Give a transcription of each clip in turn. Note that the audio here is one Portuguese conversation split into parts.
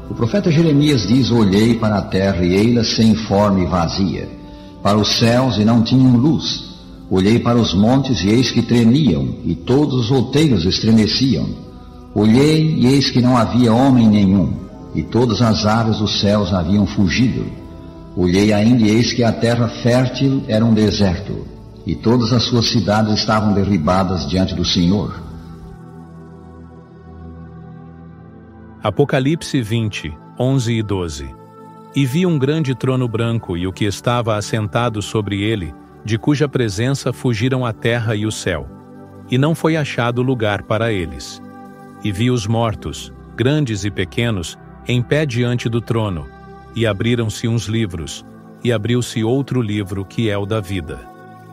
O profeta Jeremias diz: olhei para a terra e ei-la sem forma e vazia, para os céus e não tinham luz. Olhei para os montes e eis que tremiam, e todos os outeiros estremeciam. Olhei e eis que não havia homem nenhum, e todas as aves dos céus haviam fugido. Olhei ainda e eis que a terra fértil era um deserto, e todas as suas cidades estavam derribadas diante do Senhor. Apocalipse 20, 11 e 12. E vi um grande trono branco e o que estava assentado sobre ele, de cuja presença fugiram a terra e o céu, e não foi achado lugar para eles. E vi os mortos, grandes e pequenos, em pé diante do trono, e abriram-se uns livros, e abriu-se outro livro que é o da vida.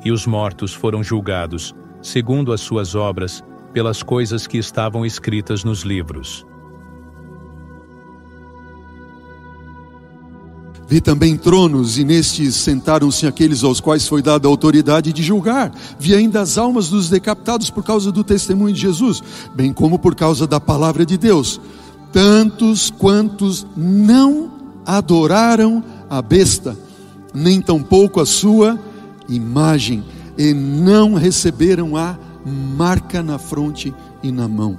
E os mortos foram julgados, segundo as suas obras, pelas coisas que estavam escritas nos livros. Vi também tronos, e nestes sentaram-se aqueles aos quais foi dada a autoridade de julgar. Vi ainda as almas dos decapitados por causa do testemunho de Jesus, bem como por causa da palavra de Deus. Tantos quantos não adoraram a besta, nem tampouco a sua imagem, e não receberam a marca na fronte e na mão.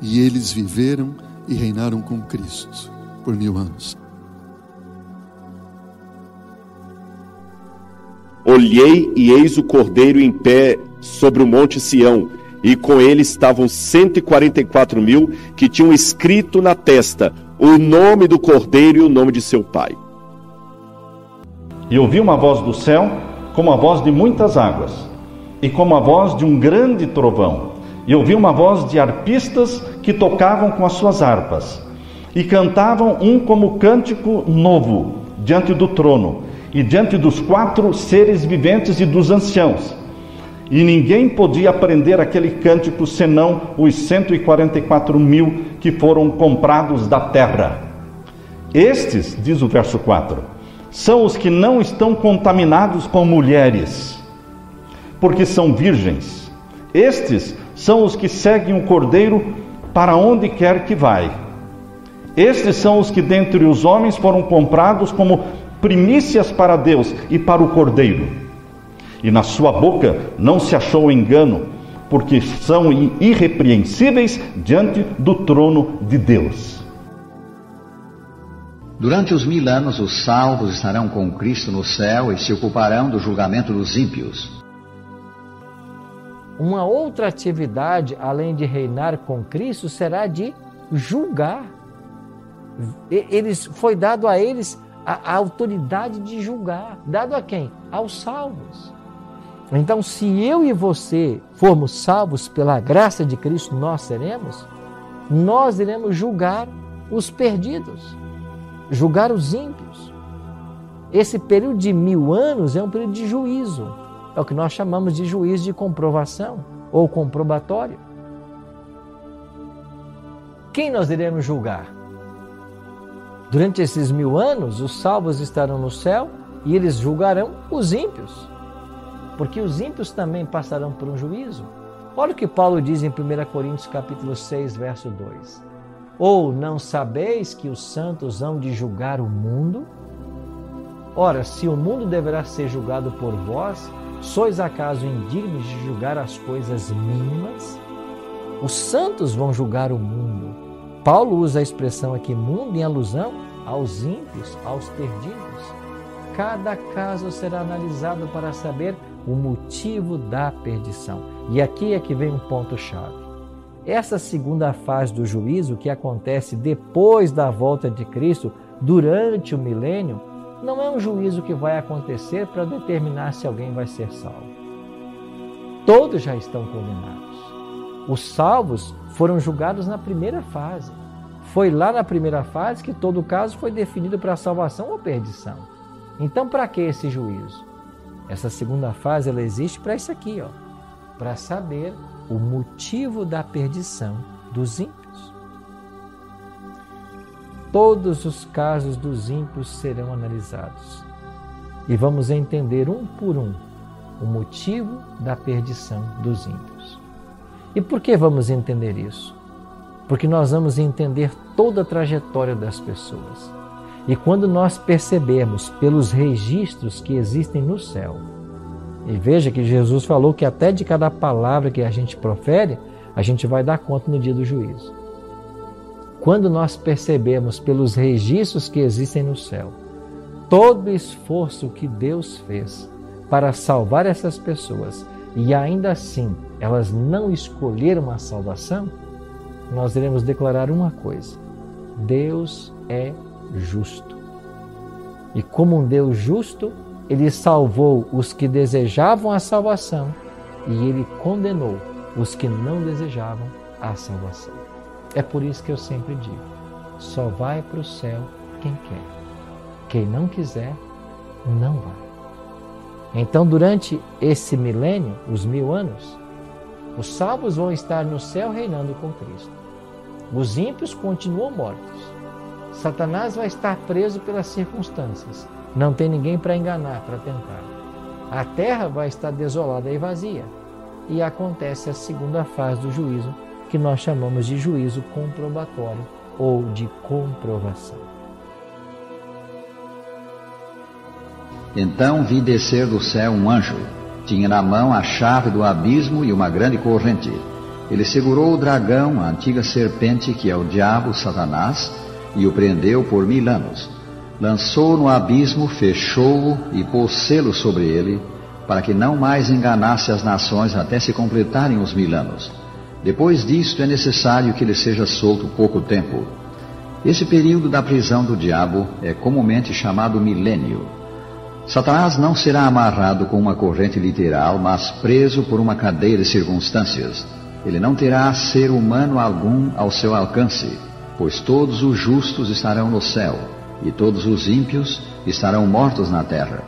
E eles viveram e reinaram com Cristo por 1000 anos. Olhei e eis o Cordeiro em pé sobre o monte Sião, e com ele estavam 144.000 que tinham escrito na testa o nome do Cordeiro e o nome de seu pai. E ouvi uma voz do céu, como a voz de muitas águas, e como a voz de um grande trovão. E ouvi uma voz de arpistas que tocavam com as suas harpas, e cantavam um como cântico novo diante do trono, e diante dos 4 seres viventes e dos anciãos. E ninguém podia aprender aquele cântico, senão os 144.000 que foram comprados da terra. Estes, diz o verso 4, são os que não estão contaminados com mulheres, porque são virgens. Estes são os que seguem o Cordeiro para onde quer que vai. Estes são os que dentre os homens foram comprados como primícias para Deus e para o Cordeiro. E na sua boca não se achou engano, porque são irrepreensíveis diante do trono de Deus. Durante os 1000 anos, os salvos estarão com Cristo no céu e se ocuparão do julgamento dos ímpios. Uma outra atividade, além de reinar com Cristo, será de julgar. Foi dado a eles a autoridade de julgar. Dado a quem? Aos salvos. Então, se eu e você formos salvos pela graça de Cristo, nós iremos julgar os perdidos, julgar os ímpios. Esse período de 1000 anos é um período de juízo. É o que nós chamamos de juízo de comprovação ou comprobatório. Quem nós iremos julgar? Durante esses 1000 anos, os salvos estarão no céu e eles julgarão os ímpios, porque os ímpios também passarão por um juízo. Olha o que Paulo diz em 1 Coríntios capítulo 6, verso 2. Ou não sabeis que os santos hão de julgar o mundo? Ora, se o mundo deverá ser julgado por vós, sois acaso indignos de julgar as coisas mínimas? Os santos vão julgar o mundo. Paulo usa a expressão aqui mundo em alusão aos ímpios, aos perdidos. Cada caso será analisado para saber o motivo da perdição. E aqui é que vem um ponto-chave. Essa segunda fase do juízo, que acontece depois da volta de Cristo, durante o milênio, não é um juízo que vai acontecer para determinar se alguém vai ser salvo. Todos já estão condenados. Os salvos foram julgados na primeira fase. Foi lá na primeira fase que todo o caso foi definido para salvação ou perdição. Então, para que esse juízo? Essa segunda fase ela existe para isso aqui, para saber o motivo da perdição dos ímpios. Todos os casos dos ímpios serão analisados e vamos entender um por um o motivo da perdição dos ímpios. E por que vamos entender isso? porque nós vamos entender toda a trajetória das pessoas. E quando nós percebermos pelos registros que existem no céu, e veja que Jesus falou que até de cada palavra que a gente profere, a gente vai dar conta no dia do juízo. Quando nós percebermos pelos registros que existem no céu, todo o esforço que Deus fez para salvar essas pessoas, e ainda assim elas não escolheram a salvação, nós iremos declarar uma coisa: Deus é justo. E como um Deus justo, Ele salvou os que desejavam a salvação e Ele condenou os que não desejavam a salvação. É por isso que eu sempre digo: só vai para o céu quem quer. Quem não quiser, não vai. Então, durante esse milênio, os 1000 anos, os salvos vão estar no céu reinando com Cristo. Os ímpios continuam mortos. Satanás vai estar preso pelas circunstâncias. Não tem ninguém para enganar, para tentar. A terra vai estar desolada e vazia. E acontece a segunda fase do juízo, que nós chamamos de juízo comprobatório ou de comprovação. Então vi descer do céu um anjo. Tinha na mão a chave do abismo e uma grande corrente. Ele segurou o dragão, a antiga serpente, que é o diabo, Satanás, e o prendeu por 1000 anos. Lançou-o no abismo, fechou-o e pôs selo sobre ele, para que não mais enganasse as nações até se completarem os 1000 anos. Depois disto é necessário que ele seja solto pouco tempo. Esse período da prisão do diabo é comumente chamado milênio. Satanás não será amarrado com uma corrente literal, mas preso por uma cadeia de circunstâncias. Ele não terá ser humano algum ao seu alcance, pois todos os justos estarão no céu, e todos os ímpios estarão mortos na terra.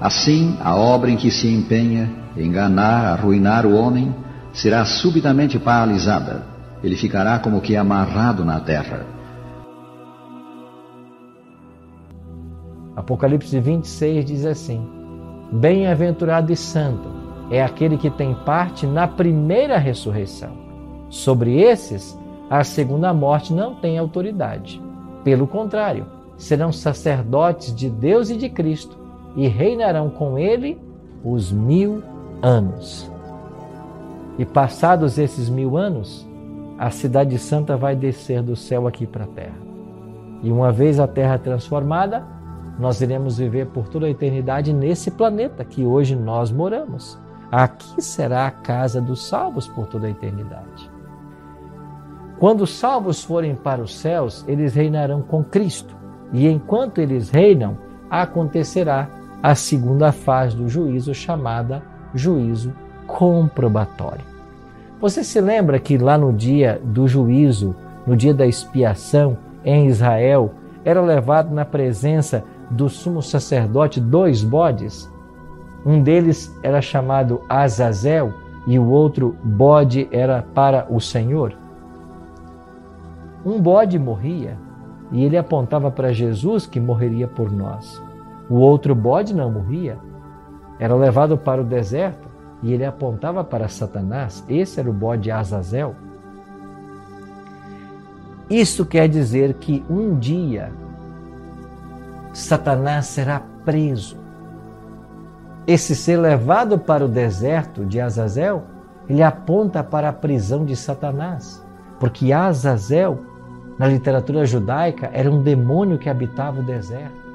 Assim, a obra em que se empenha, enganar, arruinar o homem, será subitamente paralisada. Ele ficará como que amarrado na terra. Apocalipse 26 diz assim: Bem-aventurado e santo é aquele que tem parte na primeira ressurreição. Sobre esses, a segunda morte não tem autoridade. Pelo contrário, serão sacerdotes de Deus e de Cristo e reinarão com Ele os 1000 anos. E passados esses 1000 anos, a cidade santa vai descer do céu aqui para a terra. E uma vez a terra transformada, nós iremos viver por toda a eternidade nesse planeta que hoje nós moramos. Aqui será a casa dos salvos por toda a eternidade. Quando os salvos forem para os céus, eles reinarão com Cristo. E enquanto eles reinam, acontecerá a segunda fase do juízo, chamada juízo comprobatório. Você se lembra que lá no dia do juízo, no dia da expiação, em Israel, era levado na presença do sumo sacerdote 2 bodes? Um deles era chamado Azazel e o outro bode era para o Senhor. Um bode morria e ele apontava para Jesus, que morreria por nós. O outro bode não morria, era levado para o deserto e ele apontava para Satanás. Esse era o bode Azazel. Isso quer dizer que um dia Satanás será preso. Esse ser levado para o deserto de Azazel, ele aponta para a prisão de Satanás, porque Azazel, na literatura judaica, era um demônio que habitava o deserto.